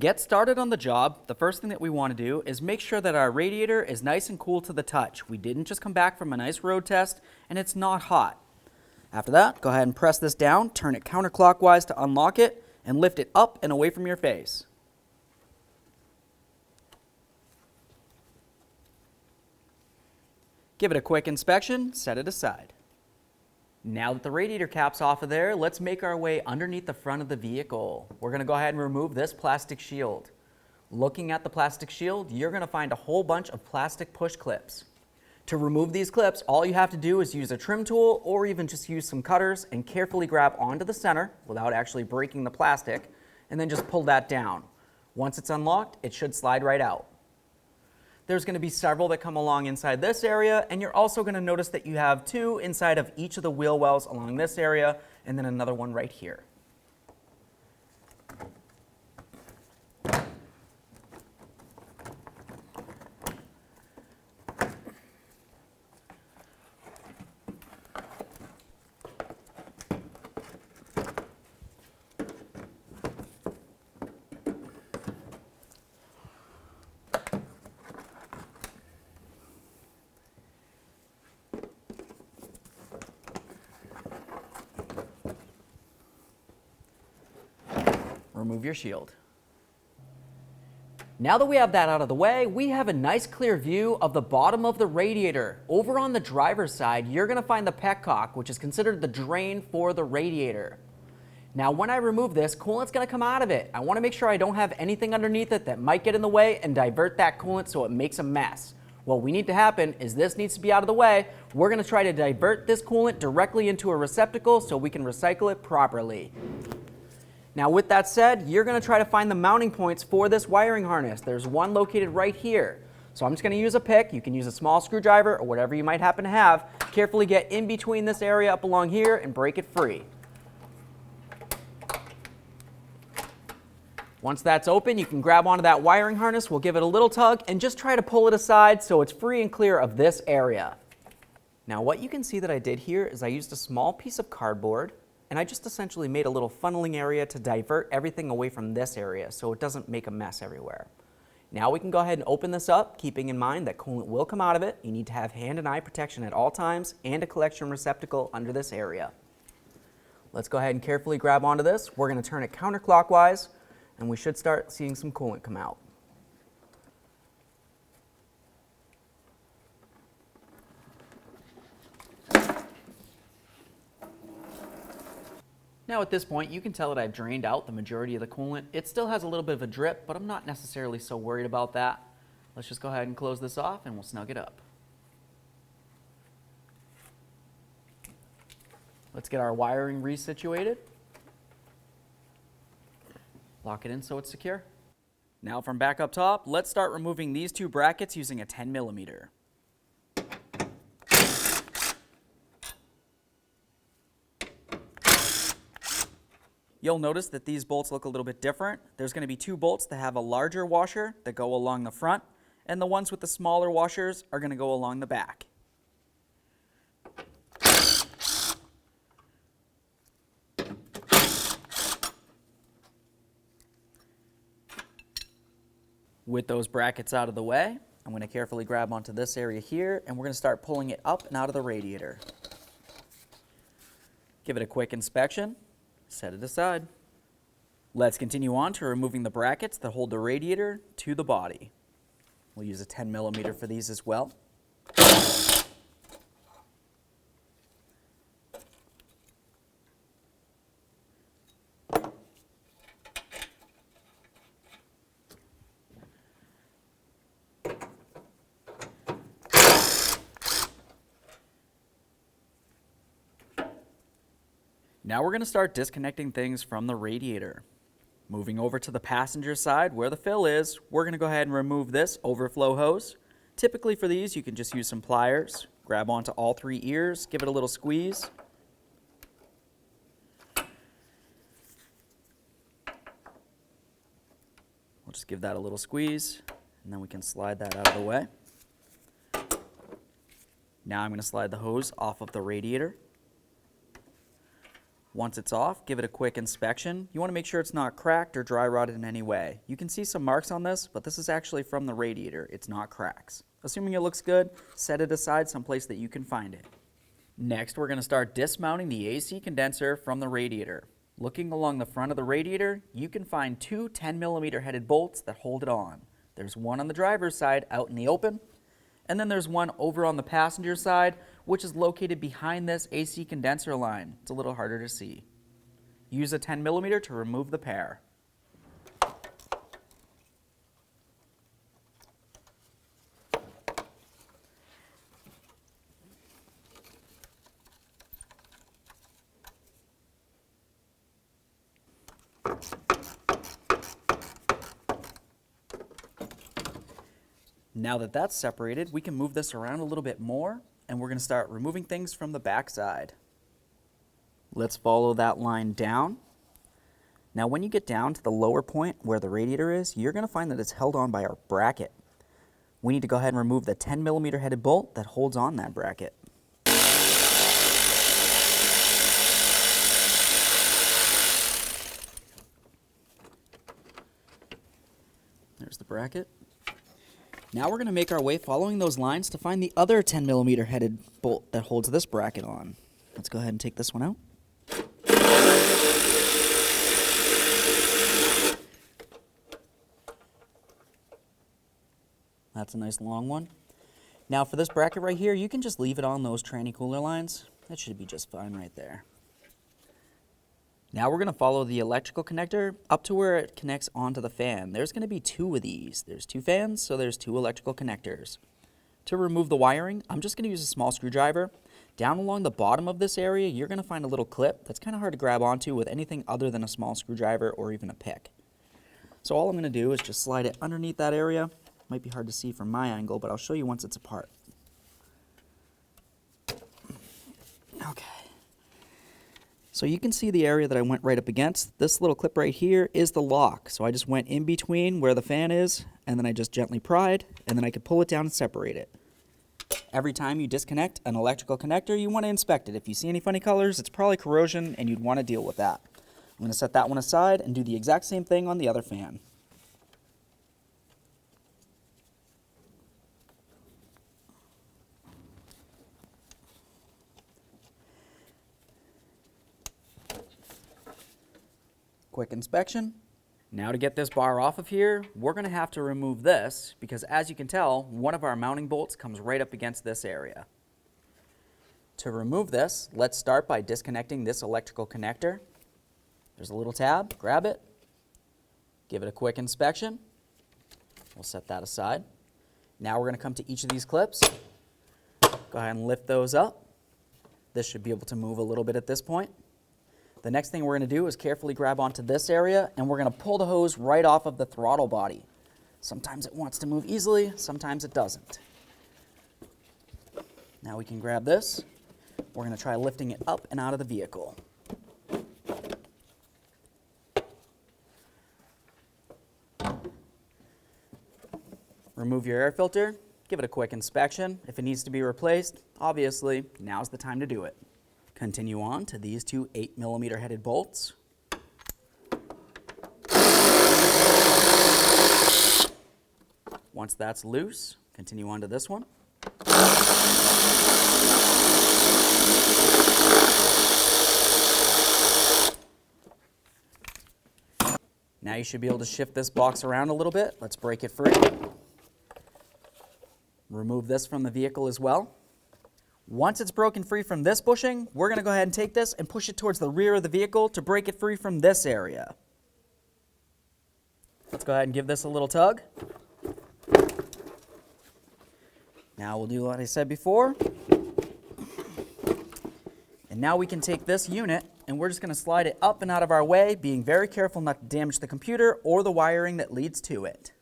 get started on the job, the first thing that we want to do is make sure that our radiator is nice and cool to the touch. We didn't just come back from a nice road test and it's not hot. After that, go ahead and press this down, turn it counterclockwise to unlock it, and lift it up and away from your face. Give it a quick inspection, set it aside. Now that the radiator cap's off of there, let's make our way underneath the front of the vehicle. We're going to go ahead and remove this plastic shield. Looking at the plastic shield, you're going to find a whole bunch of plastic push clips. To remove these clips, all you have to do is use a trim tool or even just use some cutters and carefully grab onto the center without actually breaking the plastic, and then just pull that down. Once it's unlocked, it should slide right out. There's going to be several that come along inside this area, and you're also going to notice that you have two inside of each of the wheel wells along this area, and then another one right here. Remove your shield. Now that we have that out of the way, we have a nice clear view of the bottom of the radiator. Over on the driver's side, you're going to find the petcock, which is considered the drain for the radiator. Now when I remove this, coolant's going to come out of it. I want to make sure I don't have anything underneath it that might get in the way and divert that coolant so it makes a mess. What we need to happen is this needs to be out of the way. We're going to try to divert this coolant directly into a receptacle so we can recycle it properly. Now with that said, you're going to try to find the mounting points for this wiring harness. There's one located right here. So I'm just going to use a pick. You can use a small screwdriver or whatever you might happen to have. Carefully get in between this area up along here and break it free. Once that's open, you can grab onto that wiring harness. We'll give it a little tug and just try to pull it aside so it's free and clear of this area. Now what you can see that I did here is I used a small piece of cardboard, and I just essentially made a little funneling area to divert everything away from this area so it doesn't make a mess everywhere. Now we can go ahead and open this up, keeping in mind that coolant will come out of it. You need to have hand and eye protection at all times and a collection receptacle under this area. Let's go ahead and carefully grab onto this. We're going to turn it counterclockwise, and we should start seeing some coolant come out. Now at this point, you can tell that I've drained out the majority of the coolant. It still has a little bit of a drip, but I'm not necessarily so worried about that. Let's just go ahead and close this off and we'll snug it up. Let's get our wiring resituated. Lock it in so it's secure. Now from back up top, let's start removing these two brackets using a 10mm. You'll notice that these bolts look a little bit different. There's going to be two bolts that have a larger washer that go along the front, and the ones with the smaller washers are going to go along the back. With those brackets out of the way, I'm going to carefully grab onto this area here, and we're going to start pulling it up and out of the radiator. Give it a quick inspection. Set it aside. Let's continue on to removing the brackets that hold the radiator to the body. We'll use a 10mm for these as well. Now we're going to start disconnecting things from the radiator. Moving over to the passenger side where the fill is, we're going to go ahead and remove this overflow hose. Typically for these, you can just use some pliers, grab onto all three ears, give it a little squeeze. We'll just give that a little squeeze, and then we can slide that out of the way. Now I'm going to slide the hose off of the radiator. Once it's off, give it a quick inspection. You want to make sure it's not cracked or dry rotted in any way. You can see some marks on this, but this is actually from the radiator. It's not cracks. Assuming it looks good, set it aside someplace that you can find it. Next, we're going to start dismounting the AC condenser from the radiator. Looking along the front of the radiator, you can find two 10mm headed bolts that hold it on. There's one on the driver's side out in the open, and then there's one over on the passenger side, which is located behind this AC condenser line. It's a little harder to see. Use a 10mm to remove the pair. Now that that's separated, we can move this around a little bit more, and we're going to start removing things from the back side. Let's follow that line down. Now when you get down to the lower point where the radiator is, you're going to find that it's held on by our bracket. We need to go ahead and remove the 10mm headed bolt that holds on that bracket. There's the bracket. Now we're going to make our way following those lines to find the other 10mm headed bolt that holds this bracket on. Let's go ahead and take this one out. That's a nice long one. Now for this bracket right here, you can just leave it on those tranny cooler lines. That should be just fine right there. Now we're going to follow the electrical connector up to where it connects onto the fan. There's going to be two of these. There's two fans, so there's two electrical connectors. To remove the wiring, I'm just going to use a small screwdriver. Down along the bottom of this area, you're going to find a little clip that's kind of hard to grab onto with anything other than a small screwdriver or even a pick. So all I'm going to do is just slide it underneath that area. Might be hard to see from my angle, but I'll show you once it's apart. Okay. So you can see the area that I went right up against. This little clip right here is the lock. So I just went in between where the fan is, and then I just gently pried, and then I could pull it down and separate it. Every time you disconnect an electrical connector, you want to inspect it. If you see any funny colors, it's probably corrosion, and you'd want to deal with that. I'm going to set that one aside and do the exact same thing on the other fan. Quick inspection. Now to get this bar off of here, we're going to have to remove this because as you can tell, one of our mounting bolts comes right up against this area. To remove this, let's start by disconnecting this electrical connector. There's a little tab, grab it, give it a quick inspection. We'll set that aside. Now we're going to come to each of these clips. Go ahead and lift those up. This should be able to move a little bit at this point. The next thing we're going to do is carefully grab onto this area, and we're going to pull the hose right off of the throttle body. Sometimes it wants to move easily, sometimes it doesn't. Now we can grab this. We're going to try lifting it up and out of the vehicle. Remove your air filter, give it a quick inspection. If it needs to be replaced, obviously, now's the time to do it. Continue on to these two 8mm headed bolts. Once that's loose, continue on to this one. Now you should be able to shift this box around a little bit. Let's break it free. Remove this from the vehicle as well. Once it's broken free from this bushing, we're going to go ahead and take this and push it towards the rear of the vehicle to break it free from this area. Let's go ahead and give this a little tug. Now we'll do what I said before. And now we can take this unit and we're just going to slide it up and out of our way, being very careful not to damage the computer or the wiring that leads to it.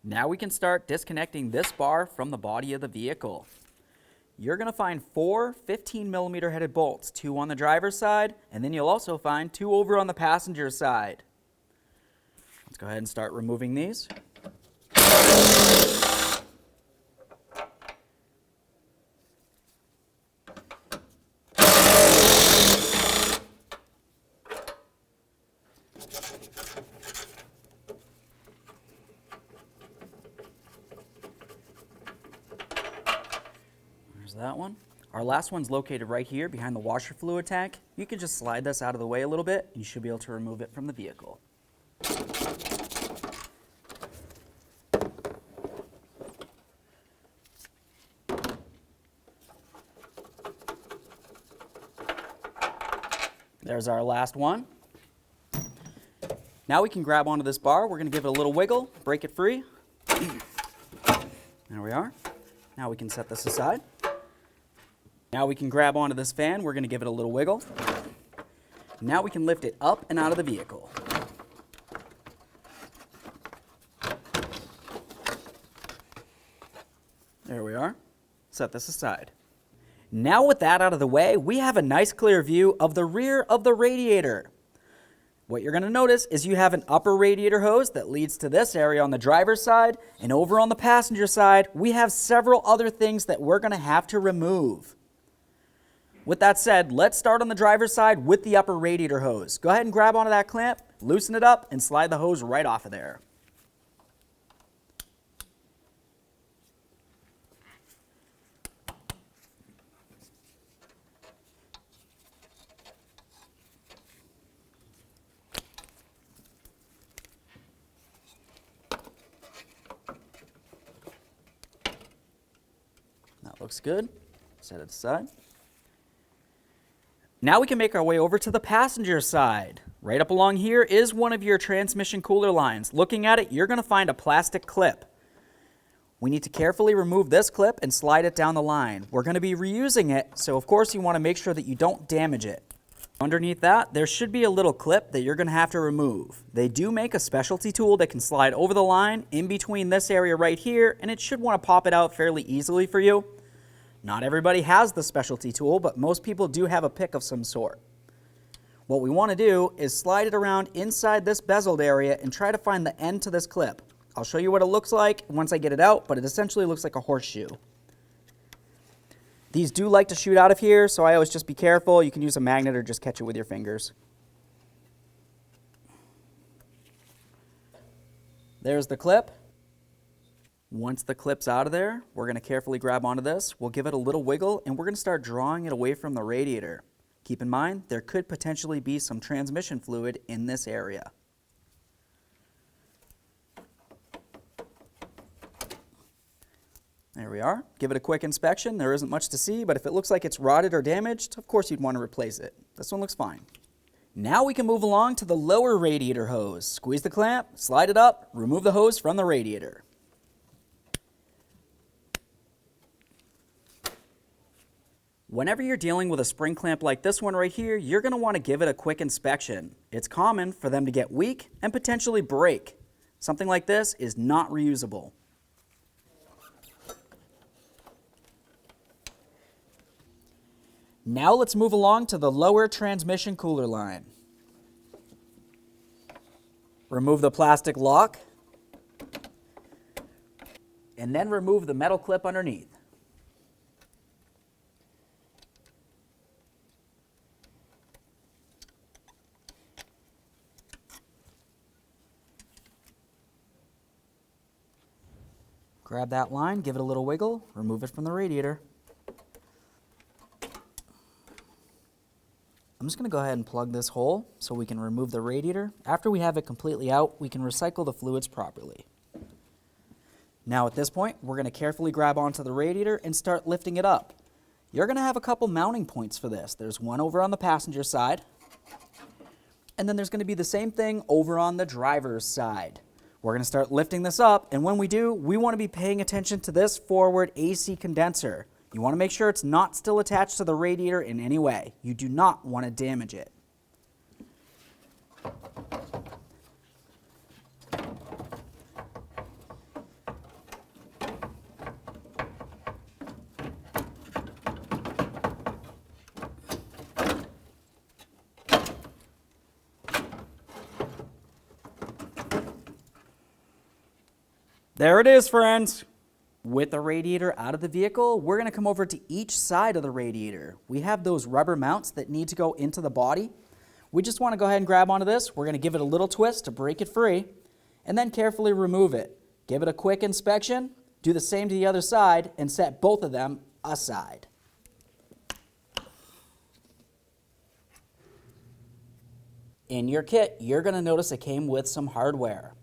Now we can start disconnecting this bar from the body of the vehicle. You're going to find four 15mm headed bolts, two on the driver's side, and then you'll also find two over on the passenger side. Let's go ahead and start removing these. that one. Our last one's located right here behind the washer fluid tank. You can just slide this out of the way a little bit, and you should be able to remove it from the vehicle. There's our last one. Now we can grab onto this bar. We're going to give it a little wiggle, break it free. There we are. Now we can set this aside. Now we can grab onto this fan. We're going to give it a little wiggle. Now we can lift it up and out of the vehicle. There we are. Set this aside. Now with that out of the way, we have a nice clear view of the rear of the radiator. What you're going to notice is you have an upper radiator hose that leads to this area on the driver's side, and over on the passenger side, we have several other things that we're going to have to remove. With that said, let's start on the driver's side with the upper radiator hose. Go ahead and grab onto that clamp, loosen it up, and slide the hose right off of there. That looks good. Set it aside. Now we can make our way over to the passenger side. Right up along here is one of your transmission cooler lines. Looking at it, you're going to find a plastic clip. We need to carefully remove this clip and slide it down the line. We're going to be reusing it, so of course you want to make sure that you don't damage it. Underneath that, there should be a little clip that you're going to have to remove. They do make a specialty tool that can slide over the line in between this area right here, and it should want to pop it out fairly easily for you. Not everybody has the specialty tool, but most people do have a pick of some sort. What we want to do is slide it around inside this bezeled area and try to find the end to this clip. I'll show you what it looks like once I get it out, but it essentially looks like a horseshoe. These do like to shoot out of here, so I always just be careful. You can use a magnet or just catch it with your fingers. There's the clip. Once the clip's out of there, we're going to carefully grab onto this. We'll give it a little wiggle, and we're going to start drawing it away from the radiator. Keep in mind, there could potentially be some transmission fluid in this area. There we are. Give it a quick inspection. There isn't much to see, but if it looks like it's rotted or damaged, of course you'd want to replace it. This one looks fine. Now we can move along to the lower radiator hose. Squeeze the clamp, slide it up, remove the hose from the radiator. Whenever you're dealing with a spring clamp like this one right here, you're going to want to give it a quick inspection. It's common for them to get weak and potentially break. Something like this is not reusable. Now let's move along to the lower transmission cooler line. Remove the plastic lock, and then remove the metal clip underneath. Grab that line, give it a little wiggle, remove it from the radiator. I'm just going to go ahead and plug this hole so we can remove the radiator. After we have it completely out, we can recycle the fluids properly. Now at this point, we're going to carefully grab onto the radiator and start lifting it up. You're going to have a couple mounting points for this. There's one over on the passenger side, and then there's going to be the same thing over on the driver's side. We're going to start lifting this up, and when we do, we want to be paying attention to this forward AC condenser. You want to make sure it's not still attached to the radiator in any way. You do not want to damage it. There it is, friends. With the radiator out of the vehicle, we're going to come over to each side of the radiator. We have those rubber mounts that need to go into the body. We just want to go ahead and grab onto this. We're going to give it a little twist to break it free, and then carefully remove it. Give it a quick inspection, do the same to the other side, and set both of them aside. In your kit, you're going to notice it came with some hardware.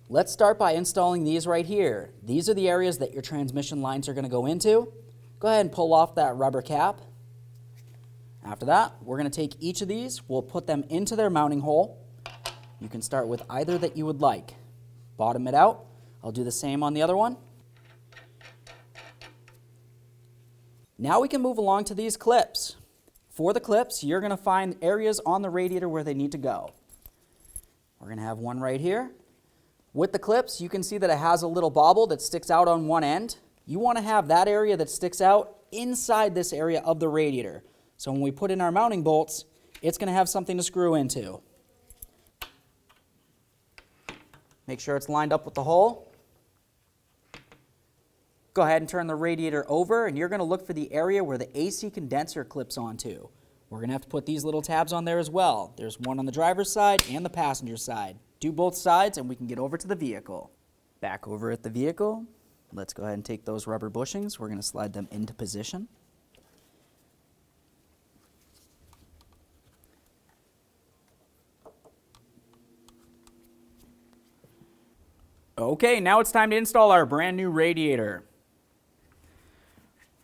Let's start by installing these right here. These are the areas that your transmission lines are going to go into. Go ahead and pull off that rubber cap. After that, we're going to take each of these, we'll put them into their mounting hole. You can start with either that you would like. Bottom it out. I'll do the same on the other one. Now we can move along to these clips. For the clips, you're going to find areas on the radiator where they need to go. We're going to have one right here. With the clips, you can see that it has a little bobble that sticks out on one end. You want to have that area that sticks out inside this area of the radiator. So when we put in our mounting bolts, it's going to have something to screw into. Make sure it's lined up with the hole. Go ahead and turn the radiator over, and you're going to look for the area where the AC condenser clips onto. We're going to have to put these little tabs on there as well. There's one on the driver's side and the passenger side. Do both sides and we can get over to the vehicle. Back over at the vehicle, let's go ahead and take those rubber bushings. We're going to slide them into position. Okay, now it's time to install our brand new radiator.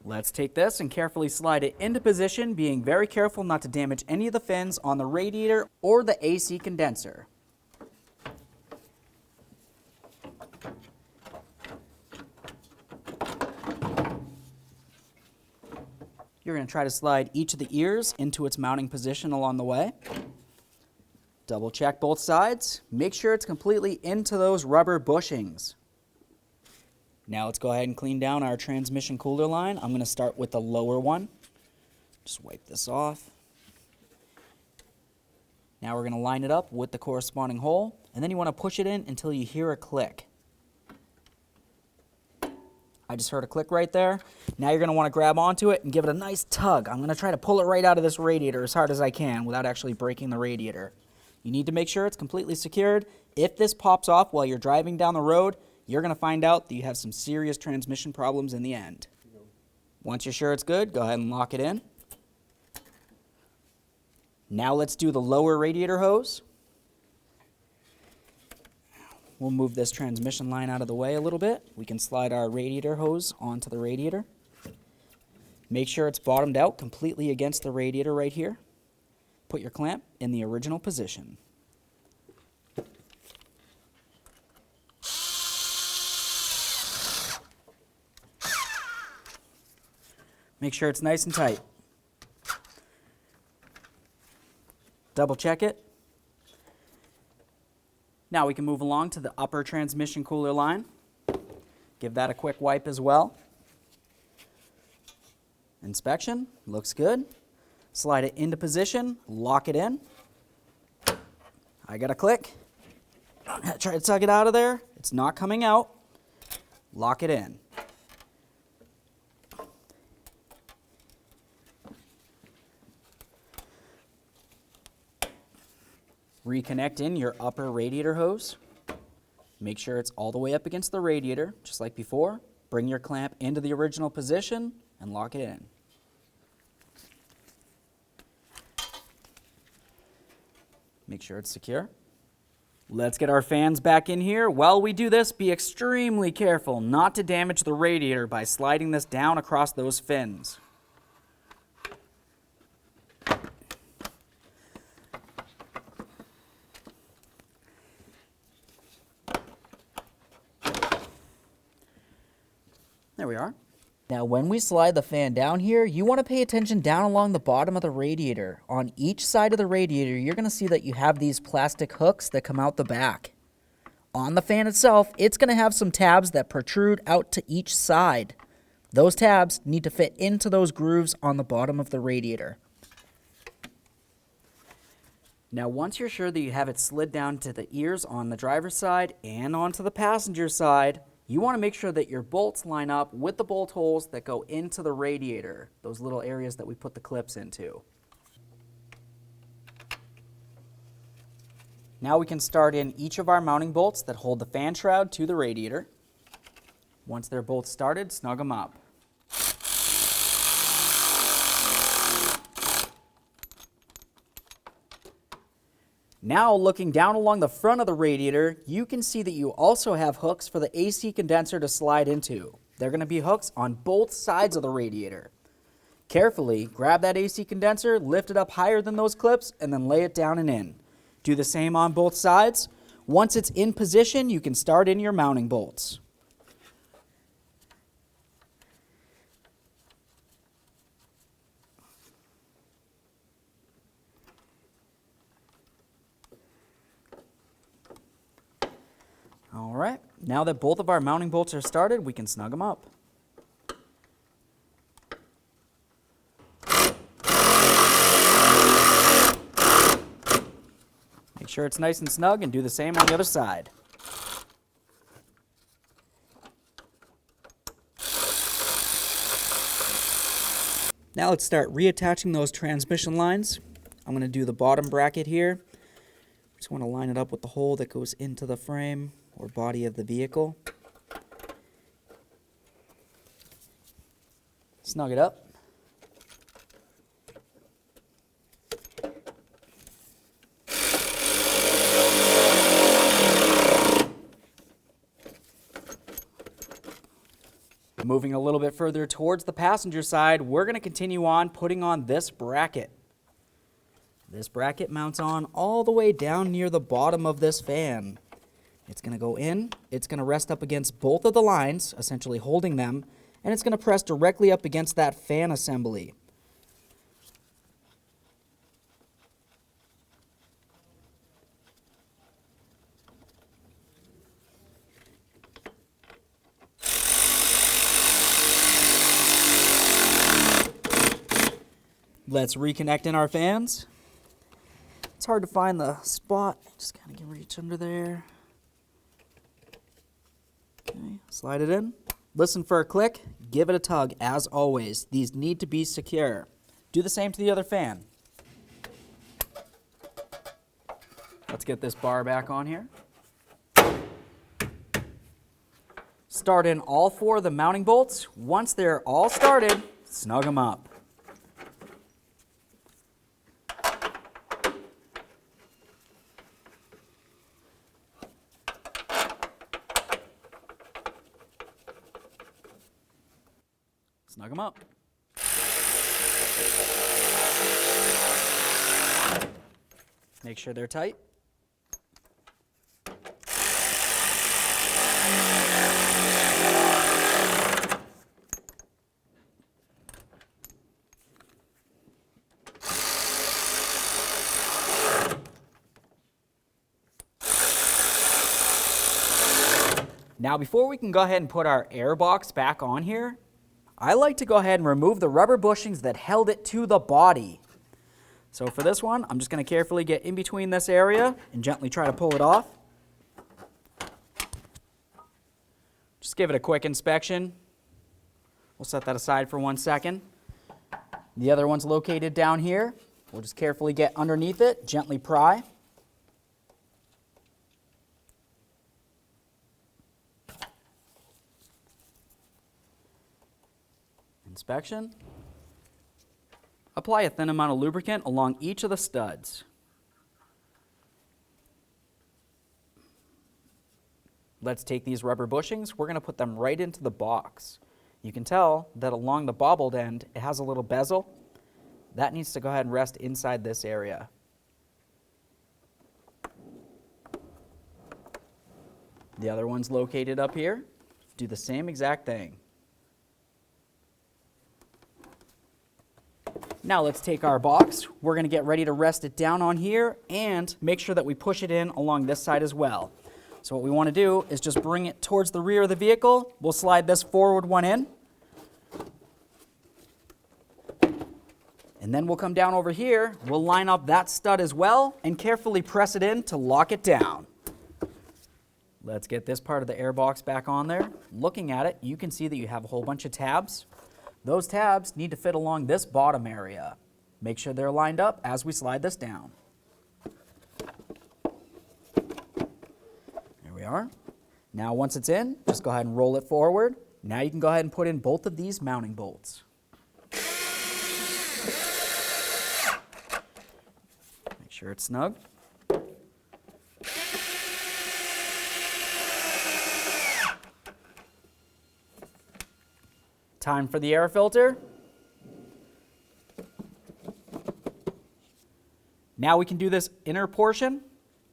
Let's take this and carefully slide it into position, being very careful not to damage any of the fins on the radiator or the AC condenser. You're going to try to slide each of the ears into its mounting position along the way. Double check both sides. Make sure it's completely into those rubber bushings. Now let's go ahead and clean down our transmission cooler line. I'm going to start with the lower one. Just wipe this off. Now we're going to line it up with the corresponding hole, and then you want to push it in until you hear a click. I just heard a click right there. Now you're going to want to grab onto it and give it a nice tug. I'm going to try to pull it right out of this radiator as hard as I can without actually breaking the radiator. You need to make sure it's completely secured. If this pops off while you're driving down the road, you're going to find out that you have some serious transmission problems in the end. Once you're sure it's good, go ahead and lock it in. Now let's do the lower radiator hose. We'll move this transmission line out of the way a little bit. We can slide our radiator hose onto the radiator. Make sure it's bottomed out completely against the radiator right here. Put your clamp in the original position. Make sure it's nice and tight. Double check it. Now we can move along to the upper transmission cooler line. Give that a quick wipe as well. Inspection, looks good. Slide it into position, lock it in. I got a click. Try to tug it out of there. It's not coming out. Lock it in. Reconnect in your upper radiator hose. Make sure it's all the way up against the radiator, just like before. Bring your clamp into the original position and lock it in. Make sure it's secure. Let's get our fans back in here. While we do this, be extremely careful not to damage the radiator by sliding this down across those fins. There we are. Now when we slide the fan down here, you want to pay attention down along the bottom of the radiator. On each side of the radiator, you're going to see that you have these plastic hooks that come out the back. On the fan itself, it's going to have some tabs that protrude out to each side. Those tabs need to fit into those grooves on the bottom of the radiator. Now once you're sure that you have it slid down to the ears on the driver's side and onto the passenger side, you want to make sure that your bolts line up with the bolt holes that go into the radiator, those little areas that we put the clips into. Now we can start in each of our mounting bolts that hold the fan shroud to the radiator. Once they're both started, snug them up. Now, looking down along the front of the radiator, you can see that you also have hooks for the AC condenser to slide into. They're going to be hooks on both sides of the radiator. Carefully grab that AC condenser, lift it up higher than those clips, and then lay it down and in. Do the same on both sides. Once it's in position, you can start in your mounting bolts. All right, now that both of our mounting bolts are started, we can snug them up. Make sure it's nice and snug and do the same on the other side. Now let's start reattaching those transmission lines. I'm going to do the bottom bracket here. Just want to line it up with the hole that goes into the frame or body of the vehicle. Snug it up. Moving a little bit further towards the passenger side, we're going to continue on putting on this bracket. This bracket mounts on all the way down near the bottom of this fan. It's going to go in, it's going to rest up against both of the lines, essentially holding them, and it's going to press directly up against that fan assembly. Let's reconnect in our fans. It's hard to find the spot. Just kind of reach under there. Okay, slide it in. Listen for a click. Give it a tug. As always, these need to be secure. Do the same to the other fan. Let's get this bar back on here. Start in all four of the mounting bolts. Once they're all started, snug them up. Snug them up. Make sure they're tight. Now, before we can go ahead and put our air box back on here, I like to go ahead and remove the rubber bushings that held it to the body. So for this one, I'm just going to carefully get in between this area and gently try to pull it off. Just give it a quick inspection. We'll set that aside for 1 second. The other one's located down here. We'll just carefully get underneath it, gently pry. Inspection. Apply a thin amount of lubricant along each of the studs. Let's take these rubber bushings. We're going to put them right into the box. You can tell that along the bobbled end, it has a little bezel. That needs to go ahead and rest inside this area. The other one's located up here. Do the same exact thing. Now let's take our box. We're going to get ready to rest it down on here and make sure that we push it in along this side as well. So what we want to do is just bring it towards the rear of the vehicle. We'll slide this forward one in. And then we'll come down over here. We'll line up that stud as well and carefully press it in to lock it down. Let's get this part of the air box back on there. Looking at it, you can see that you have a whole bunch of tabs. Those tabs need to fit along this bottom area. Make sure they're lined up as we slide this down. There we are. Now once it's in, just go ahead and roll it forward. Now you can go ahead and put in both of these mounting bolts. Make sure it's snug. Time for the air filter. Now we can do this inner portion.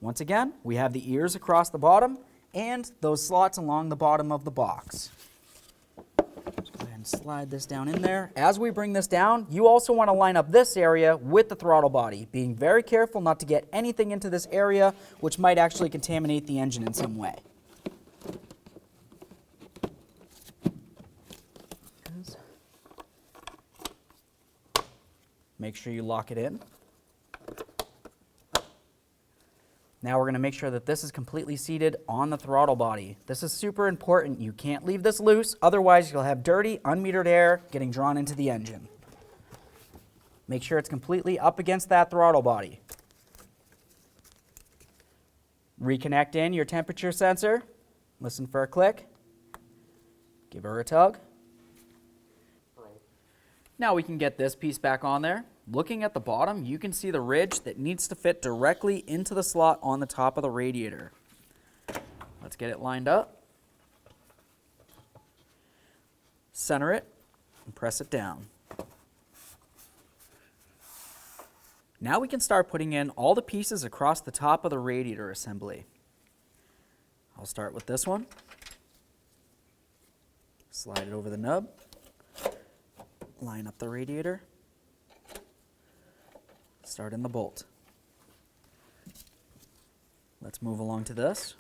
Once again, we have the ears across the bottom and those slots along the bottom of the box. Just go ahead and slide this down in there. As we bring this down, you also want to line up this area with the throttle body, being very careful not to get anything into this area which might actually contaminate the engine in some way. Make sure you lock it in. Now we're going to make sure that this is completely seated on the throttle body. This is super important. You can't leave this loose, otherwise you'll have dirty, unmetered air getting drawn into the engine. Make sure it's completely up against that throttle body. Reconnect in your temperature sensor. Listen for a click. Give her a tug. Now we can get this piece back on there. Looking at the bottom, you can see the ridge that needs to fit directly into the slot on the top of the radiator. Let's get it lined up. Center it and press it down. Now we can start putting in all the pieces across the top of the radiator assembly. I'll start with this one. Slide it over the nub. Line up the radiator. Start in the bolt. Let's move along to this.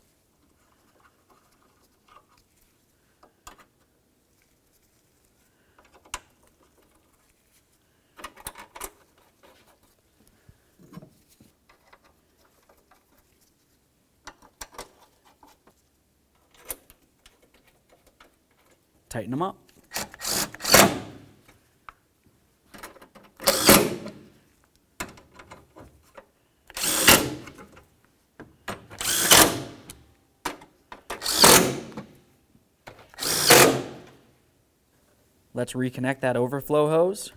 Tighten them up. Let's reconnect that overflow hose.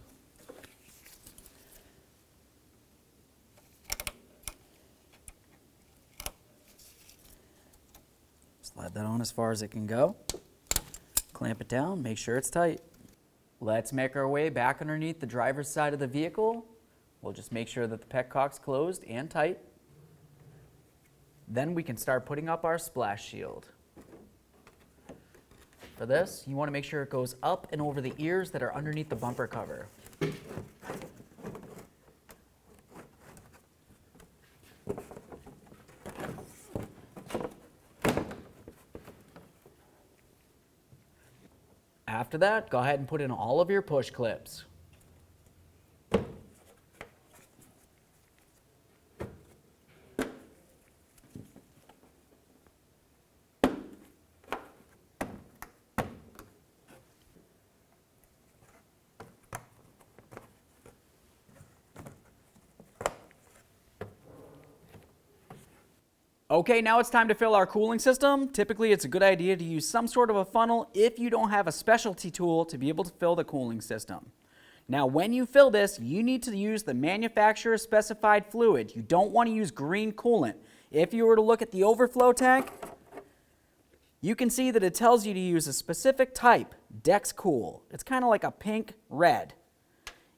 Slide that on as far as it can go. Clamp it down, make sure it's tight. Let's make our way back underneath the driver's side of the vehicle. We'll just make sure that the petcock's closed and tight. Then we can start putting up our splash shield. For this, you want to make sure it goes up and over the ears that are underneath the bumper cover. After that, go ahead and put in all of your push clips. Okay, now it's time to fill our cooling system. Typically, it's a good idea to use some sort of a funnel if you don't have a specialty tool to be able to fill the cooling system. Now, when you fill this, you need to use the manufacturer specified fluid. You don't want to use green coolant. If you were to look at the overflow tank, you can see that it tells you to use a specific type, Dex Cool. It's kind of like a pink red.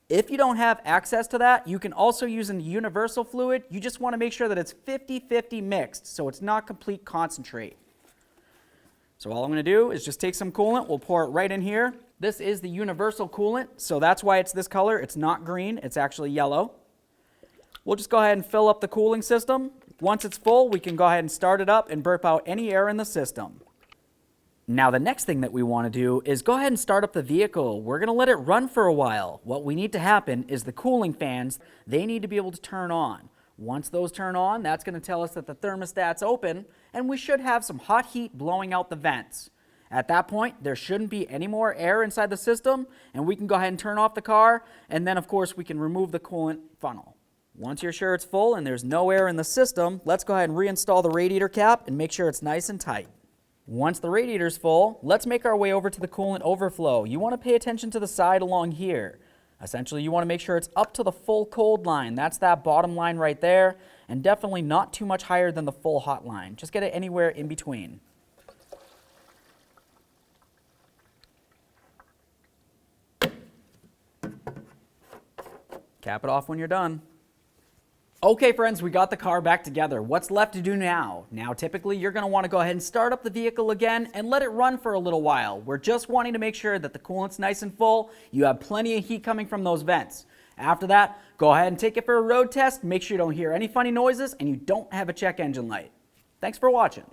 If you don't have access to that, you can also use a universal fluid. You just want to make sure that it's 50-50 mixed, so it's not complete concentrate. So all I'm going to do is just take some coolant. We'll pour it right in here. This is the universal coolant, so that's why it's this color. It's not green, it's actually yellow. We'll just go ahead and fill up the cooling system. Once it's full, we can go ahead and start it up and burp out any air in the system. Now the next thing that we want to do is go ahead and start up the vehicle. We're going to let it run for a while. What we need to happen is the cooling fans, they need to be able to turn on. Once those turn on, that's going to tell us that the thermostat's open and we should have some hot heat blowing out the vents. At that point, there shouldn't be any more air inside the system and we can go ahead and turn off the car, and then of course we can remove the coolant funnel. Once you're sure it's full and there's no air in the system, let's go ahead and reinstall the radiator cap and make sure it's nice and tight. Once the radiator's full, let's make our way over to the coolant overflow. You want to pay attention to the side along here. Essentially, you want to make sure it's up to the full cold line. That's that bottom line right there, and definitely not too much higher than the full hot line. Just get it anywhere in between. Cap it off when you're done. Okay friends, we got the car back together. What's left to do now? Now typically you're going to want to go ahead and start up the vehicle again and let it run for a little while. We're just wanting to make sure that the coolant's nice and full. You have plenty of heat coming from those vents. After that, go ahead and take it for a road test. Make sure you don't hear any funny noises and you don't have a check engine light. Thanks for watching.